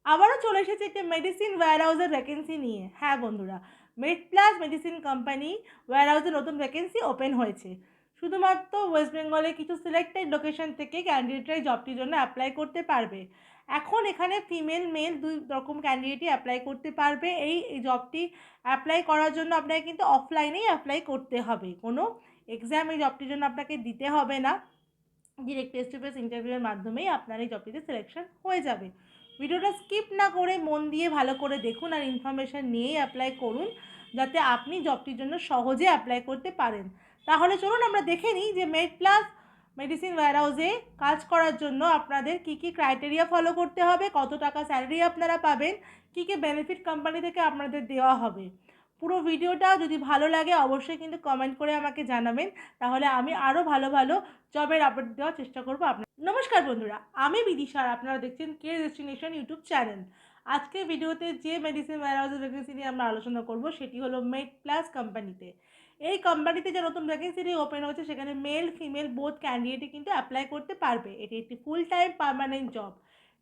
আবারও চলে এসেছে একটা মেডিসিন ওয়্যারহাউসের ভ্যাকেন্সি নিয়ে। হ্যাঁ বন্ধুরা, মেডপ্লাস মেডিসিন কোম্পানি ওয়্যারহাউসে নতুন ভ্যাকেন্সি ওপেন হয়েছে। শুধুমাত্র ওয়েস্ট বেঙ্গলে কিছু সিলেক্টেড লোকেশন থেকে ক্যান্ডিডেটরা এই জবটির জন্য অ্যাপ্লাই করতে পারবে। এখন এখানে ফিমেল মেল দুই রকম ক্যান্ডিডেটই অ্যাপ্লাই করতে পারবে। এই জবটি অ্যাপ্লাই করার জন্য আপনাকে কিন্তু অফলাইনেই অ্যাপ্লাই করতে হবে, কোনো এক্সাম এই জবটির জন্য আপনাকে দিতে হবে না। ডিরেক্ট ফেস টু ফেস ইন্টারভিউয়ের মাধ্যমেই আপনার এই জবটিতে সিলেকশন হয়ে যাবে। ভিডিওটা স্কিপ না করে মন দিয়ে ভালো করে দেখুন আর ইনফরমেশান নিয়েই অ্যাপ্লাই করুন, যাতে আপনি জবটির জন্য সহজে অ্যাপ্লাই করতে পারেন। তাহলে চলুন আমরা দেখে নিই যে মেডপ্লাস মেডিসিন ওয়্যারহাউসে কাজ করার জন্য আপনাদের কী কী ক্রাইটেরিয়া ফলো করতে হবে, কত টাকা স্যালারি আপনারা পাবেন, কী কী বেনিফিট কোম্পানি থেকে আপনাদের দেওয়া হবে। পুরো ভিডিওটা যদি ভালো লাগে অবশ্যই কিন্তু কমেন্ট করে আমাকে জানাবেন, তাহলে আমি আরও ভালো ভালো জবের আপডেট দেওয়ার চেষ্টা করবো আপনার। নমস্কার বন্ধুরা, আমি বিদিশা আর আপনারা দেখছেন কে ডেস্টিনেশন ইউটিউব চ্যানেল। আজকের ভিডিওতে যে মেডিসিন ওয়্যারহাউসের ভ্যাকেন্সি নিয়ে আমরা আলোচনা করব সেটি হলো মেডপ্লাস কোম্পানিতে। এই কোম্পানিতে যে নতুন ভ্যাকেন্সিটি ওপেন হচ্ছে সেখানে মেল ফিমেল বোথ ক্যান্ডিডেটই কিন্তু অ্যাপ্লাই করতে পারবে। এটি একটি full time permanent job.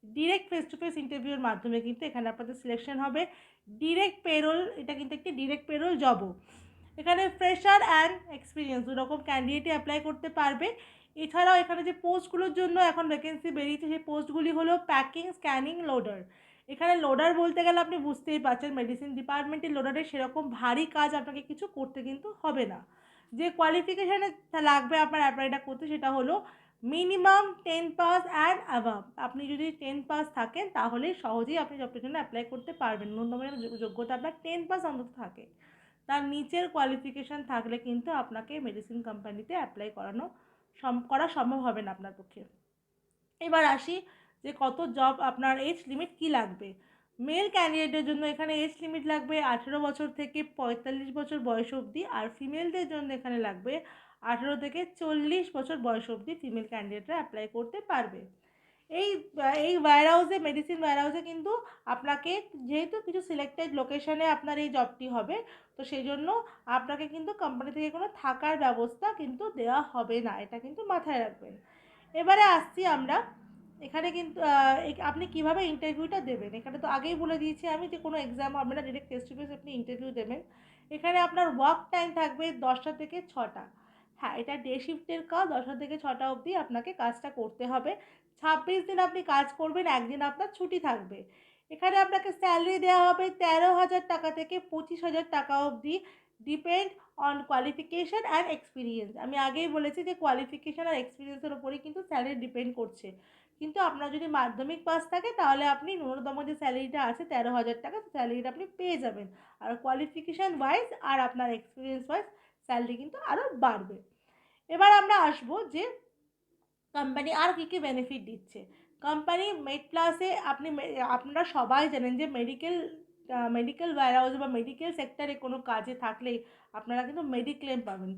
Direct face to face ইন্টারভিউর মাধ্যমে কিন্তু এখানে আপনাদের সিলেকশন হবে। ডিরেক্ট পেরোল, এটা কিন্তু একটি ডিরেক্ট পেরোল জবও। এখানে ফ্রেশার অ্যান্ড এক্সপিরিয়েন্স দুরকম ক্যান্ডিডেটই অ্যাপ্লাই করতে পারবে। এছাড়াও এখানে যে পোস্টগুলোর জন্য এখন ভ্যাকেন্সি বেরিয়েছে সেই পোস্টগুলি হলো প্যাকিং, স্ক্যানিং, লোডার। এখানে লোডার বলতে গেলে আপনি বুঝতেই পারছেন মেডিসিন ডিপার্টমেন্টের লোডারে সেরকম ভারী কাজ আপনাকে কিছু করতে কিন্তু হবে না। যে কোয়ালিফিকেশানে লাগবে আপনার অ্যাপ্লাইটা করতে সেটা হলো মিনিমাম 10 পাস অ্যান্ড অ্যাবাভ। আপনি যদি 10 পাস থাকেন তাহলে সহজেই আপনি জবটার জন্য অ্যাপ্লাই করতে পারবেন। ন্যূনতম যোগ্যতা আপনার 10 পাস অন্তত থাকে। তার নিচের কোয়ালিফিকেশান থাকলে কিন্তু আপনাকে মেডিসিন কোম্পানিতে অ্যাপ্লাই করা সম্ভব হবে না আপনার পক্ষে। এবার আসি যে কত জব আপনার এজ লিমিট কি লাগবে। মেল ক্যান্ডিডেটের জন্য এখানে এজ লিমিট লাগবে 18 বছর থেকে 45 বছর বয়স অবধি, আর ফিমেলদের জন্য এখানে লাগবে 18 থেকে 40 বছর বয়স অবধি ফিমেল ক্যান্ডিডেটরা অ্যাপ্লাই করতে পারবে। এই এই ওয়্যারহাউসে মেডিসিন ওয়্যারহাউসে কিন্তু আপনাকে যেহেতু কিছু সিলেক্টেড লোকেশনে আপনার এই জবটি হবে, তো সেই জন্য আপনাকে কিন্তু কোম্পানি থেকে কোনো থাকার ব্যবস্থা কিন্তু দেওয়া হবে না, এটা কিন্তু মাথায় রাখবেন। এবারে আসছি আমরা এখানে কিন্তু আপনি কিভাবে ইন্টারভিউটা দেবেন। এখানে তো আগেই বলে দিয়েছি আমি যে কোনো এক্সাম হবে না, ডিরেক্ট ফেস টু ফেস আপনি ইন্টারভিউ দেবেন। এখানে আপনার ওয়ার্ক টাইম থাকবে 10টা থেকে 6টা। হ্যাঁ, এটা ডে শিফটের কাজ, 10টা থেকে 6টা অবধি আপনাকে কাজটা করতে হবে। 26 দিন আপনি কাজ করবেন, একদিন আপনার ছুটি থাকবে। এখানে আপনাকে স্যালারি দেওয়া হবে 13,000 টাকা থেকে 25,000 টাকা অবধি, depend on qualification and experience. আমি আগেই বলেছি যে কোয়ালিফিকেশান আর এক্সপিরিয়েন্সের ওপরেই কিন্তু স্যালারি ডিপেন্ড করছে। কিন্তু আপনার যদি মাধ্যমিক পাস থাকে তাহলে আপনি ন্যূনতম যে স্যালারিটা আছে 13,000 টাকা, স্যালারিটা আপনি পেয়ে যাবেন। আর কোয়ালিফিকেশান ওয়াইজ আর আপনার এক্সপিরিয়েন্স ওয়াইজ স্যালারি কিন্তু আরও বাড়বে। এবার আমরা আসবো যে কোম্পানি আর কী কী বেনিফিট দিচ্ছে। কোম্পানি মেডপ্লাসে আপনারা সবাই জানেন যে মেডিকেল ওয়্যারহাউসে বা মেডিকেল সেক্টরে কোনো কাজে থাকলেই আপনারা কিন্তু মেডিক্লেম পাবেন।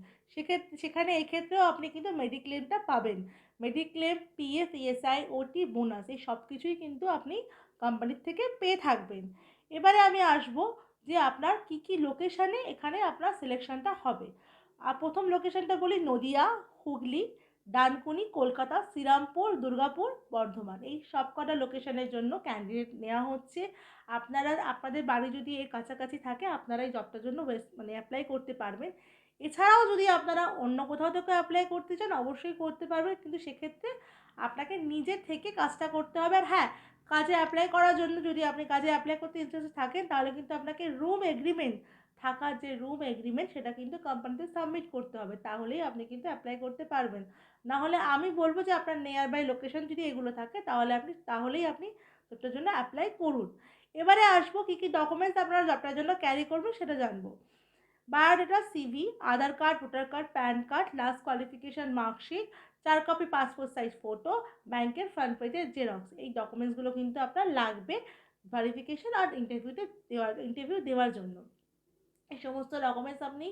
সেখানে এক্ষেত্রেও আপনি কিন্তু মেডিক্লেমটা পাবেন। মেডিক্লেম, পিএফ, ইএসআই, ওটি, বোনাস এই সব কিছুই কিন্তু আপনি কোম্পানির থেকে পেয়ে থাকবেন। এবারে আমি আসবো যে আপনার কী কী লোকেশানে এখানে আপনার সিলেকশানটা হবে। আর প্রথম লোকেশানটা বলি নদিয়া, হুগলি, ডানকুনি, কলকাতা, শ্রীরামপুর, দুর্গাপুর, বর্ধমান। এই সব কটা লোকেশনের জন্য ক্যান্ডিডেট নেওয়া হচ্ছে। আপনাদের বাড়ি যদি এর কাছাকাছি থাকে আপনারা এই জবটার জন্য অ্যাপ্লাই করতে পারবেন। এছাড়াও যদি আপনারা অন্য কোথাও থেকে অ্যাপ্লাই করতে চান অবশ্যই করতে পারবেন, কিন্তু সেক্ষেত্রে আপনাকে নিজে থেকে কাজটা করতে হবে। আর হ্যাঁ, কাজে অ্যাপ্লাই করার জন্য যদি আপনি কাজে অ্যাপ্লাই করতে ইন্টারেস্টেড থাকেন তাহলে কিন্তু আপনাকে থাকার যে রুম এগ্রিমেন্ট সেটা কিন্তু কোম্পানিতে সাবমিট করতে হবে, তাহলেই আপনি কিন্তু অ্যাপ্লাই করতে পারবেন। না হলে আমি বলবো যে আপনার নিয়ার বাই লোকেশন যদি এগুলো থাকে তাহলেই আপনি জবটার জন্য অ্যাপ্লাই করুন। এবারে আসবো কী কী ডকুমেন্টস আপনারা জবটার জন্য ক্যারি করবেন সেটা জানবো। Biodata, CV, Aadhaar card, voter card, PAN card, last qualification marksheet, 4 copy passport size photo, ব্যাংকের ফ্রন্ট পেজের জেরক্স। এই ডকুমেন্টসগুলো কিন্তু আপনার লাগবে ভেরিফিকেশান আর ইন্টারভিউ দেওয়ার জন্য। এই সমস্ত ডকুমেন্টস আপনি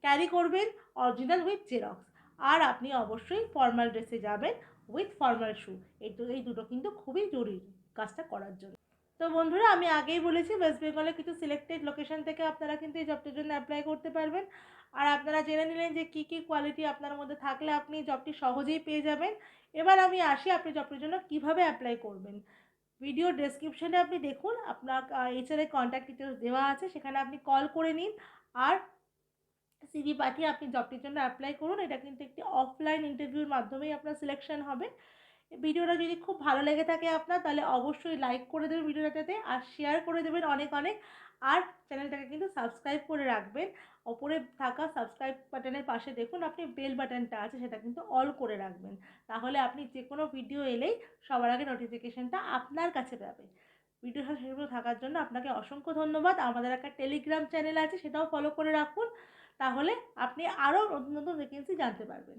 ক্যারি করবেন অরিজিনাল উইথ জেরক্স। আর আপনি অবশ্যই ফর্মাল ড্রেসে যাবেন উইথ ফর্মাল শ্যু। এই দুটো কিন্তু খুবই জরুরি কাজটা করার জন্য। তো বন্ধুরা, আমি আগেই বলেছি ওয়েস্ট বেঙ্গলে কিছু সিলেক্টেড লোকেশন থেকে আপনারা কিন্তু এই জবটির জন্য অ্যাপ্লাই করতে পারবেন। আর আপনারা জেনে নিলেন যে কী কী কোয়ালিটি আপনার মধ্যে থাকলে আপনি জবটি সহজেই পেয়ে যাবেন। এবার আমি আসি আপনি জবটির জন্য কীভাবে অ্যাপ্লাই করবেন। ভিডিও ডেসক্রিপশনে আপনি দেখুন, আপনার এইচআরের কন্ট্যাক্ট ডিটেলস দেওয়া আছে, সেখানে আপনি কল করে নিন আর সিভি পাঠিয়ে আপনি জবটির জন্য অ্যাপ্লাই করুন। এটা কিন্তু একটি অফলাইন ইন্টারভিউর মাধ্যমেই আপনার সিলেকশন হবে। ভিডিওটা যদি খুব ভালো লেগে থাকে আপনার, তাহলে অবশ্যই লাইক করে দেবেন ভিডিওটাতে আর শেয়ার করে দেবেন অনেক অনেক। আর চ্যানেলটাকে কিন্তু সাবস্ক্রাইব করে রাখবেন। ওপরে থাকা সাবস্ক্রাইব বাটনের পাশে দেখুন আপনি বেল বাটনটা আছে, সেটা কিন্তু অল করে রাখবেন। তাহলে আপনি যে কোনো ভিডিও এলেই সবার আগে নোটিফিকেশনটা আপনার কাছে যাবে। ভিডিওটা শেষ পর্যন্ত থাকার জন্য আপনাকে অসংখ্য ধন্যবাদ। আমাদের একটা টেলিগ্রাম চ্যানেল আছে, সেটাও ফলো করে রাখুন। তাহলে আপনি আরও নতুন নতুন ভ্যাকেন্সি জানতে পারবেন।